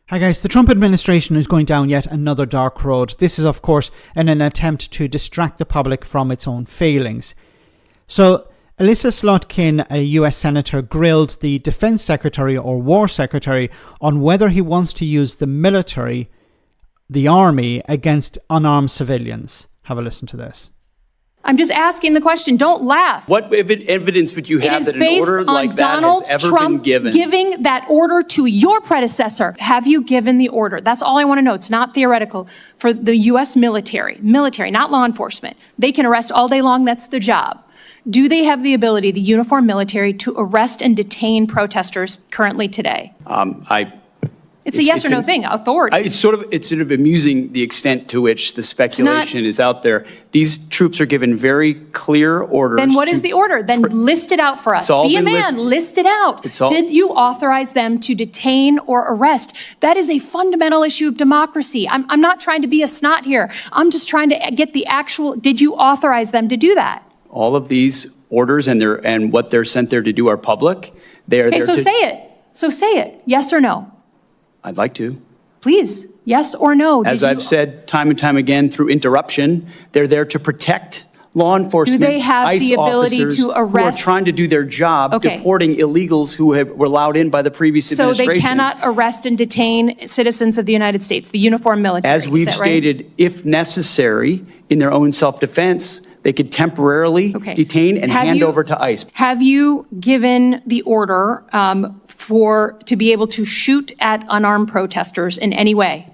Hi guys, the Trump administration is going down yet another dark road. This is, of course, in an attempt to distract the public from its own failings. So, Elissa Slotkin, a US senator, grilled the defense secretary or war secretary on whether he wants to use the military, the army, against unarmed civilians. Have a listen to this. I'm just asking the question. Don't laugh. What evidence would you have that an order like that has ever been given? Giving that order to your predecessor. Have you given the order? That's all I want to know. It's not theoretical. For the U.S. military, not law enforcement. They can arrest all day long. That's their job. Do they have the ability, the uniformed military, to arrest and detain protesters currently today? It's a yes or no thing. Authority. It's sort of amusing the extent to which the speculation is out there. These troops are given very clear orders. Then what is the order? Then list it out for us. Be a man. List it out. Did you authorize them to detain or arrest? That is a fundamental issue of democracy. I'm not trying to be a snot here. I'm just trying to get the actual. Did you authorize them to do that? All of these orders and what they're sent there to do are public. They are there. So say it. So say it. Yes or no. I'd like to. Please, yes or no? As I've said time and time again through interruption, they're there to protect law enforcement, do they have ICE the ability officers to arrest? who are trying to do their job, deporting illegals who were allowed in by the previous administration. So they cannot arrest and detain citizens of the United States, the uniformed military. As we've stated, if necessary, in their own self-defense, they could temporarily detain and hand over to ICE. Have you given the order to be able to shoot at unarmed protesters in any way?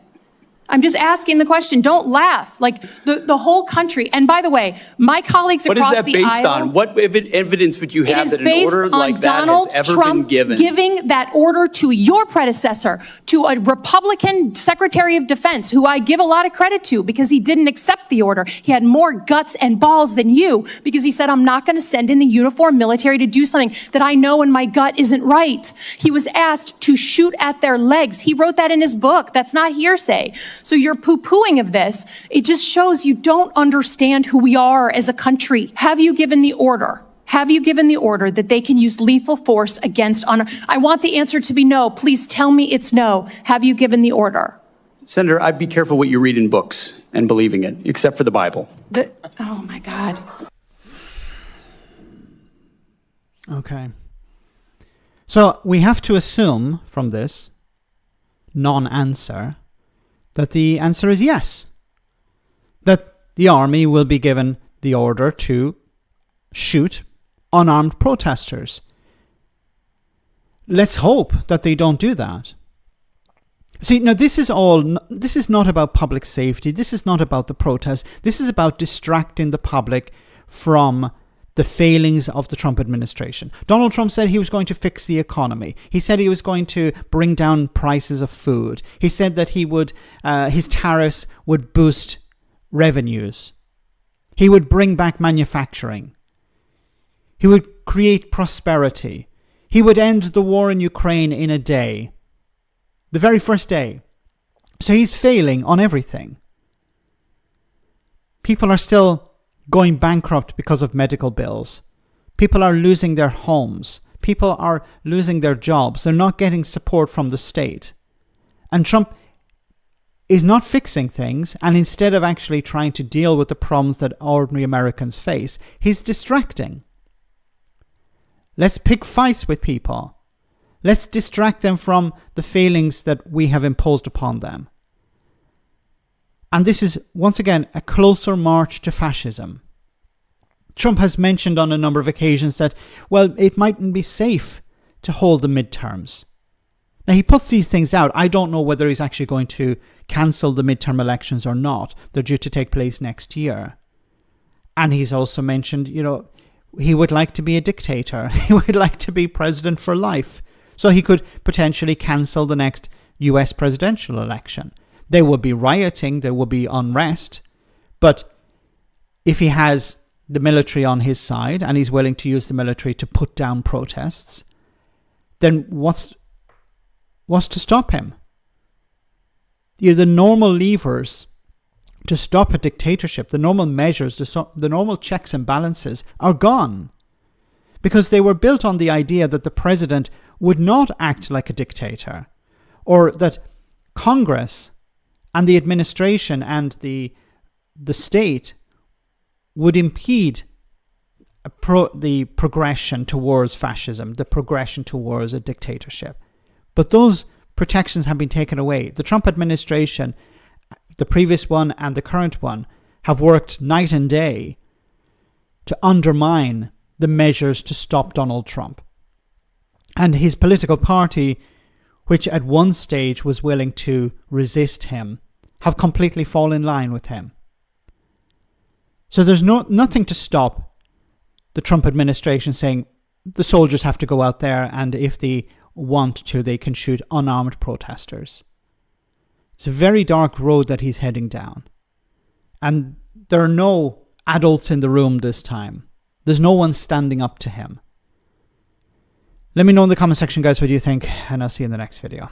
I'm just asking the question. Don't laugh. Like the whole country. And by the way, my colleagues across the aisle. What is that based on? What evidence would you have that an order like that has ever been given? Giving that order to your predecessor, to a Republican Secretary of Defense, who I give a lot of credit to because he didn't accept the order. He had more guts and balls than you because he said, I'm not going to send in the uniformed military to do something that I know in my gut isn't right. He was asked to shoot at their legs. He wrote that in his book. That's not hearsay. So your poo-pooing of this, it just shows you don't understand who we are as a country. Have you given the order? Have you given the order that they can use lethal force against honor? I want the answer to be no. Please tell me it's no. Have you given the order? Senator, I'd be careful what you read in books and believing it, except for the Bible. Oh my God. Okay. So we have to assume from this non-answer that the answer is yes. That the army will be given the order to shoot unarmed protesters. Let's hope that they don't do that. See, now this is not about public safety. This is not about the protests. This is about distracting the public from the failings of the Trump administration. Donald Trump said he was going to fix the economy. He said he was going to bring down prices of food. He said that his tariffs would boost revenues. He would bring back manufacturing. He would create prosperity. He would end the war in Ukraine in a day. The very first day. So he's failing on everything. People are still going bankrupt because of medical bills. People are losing their homes. People are losing their jobs. They're not getting support from the state. And Trump is not fixing things, and instead of actually trying to deal with the problems that ordinary Americans face, he's distracting. Let's pick fights with people. Let's distract them from the failings that we have imposed upon them. And this is, once again, a closer march to fascism. Trump has mentioned on a number of occasions that, well, it mightn't be safe to hold the midterms. Now, he puts these things out. I don't know whether he's actually going to cancel the midterm elections or not. They're due to take place next year. And he's also mentioned, he would like to be a dictator. He would like to be president for life. So he could potentially cancel the next US presidential election. There will be rioting, there will be unrest, but if he has the military on his side and he's willing to use the military to put down protests, then what's to stop him? The normal levers to stop a dictatorship, the normal measures, the normal checks and balances are gone because they were built on the idea that the president would not act like a dictator, or that Congress and the administration and the state would impede the progression towards fascism, the progression towards a dictatorship. But those protections have been taken away. The Trump administration, the previous one and the current one, have worked night and day to undermine the measures to stop Donald Trump. And his political party, which at one stage was willing to resist him, have completely fallen in line with him. So there's nothing to stop the Trump administration saying the soldiers have to go out there, and if they want to, they can shoot unarmed protesters. It's a very dark road that he's heading down. And there are no adults in the room this time. There's no one standing up to him. Let me know in the comment section, guys, what you think, and I'll see you in the next video.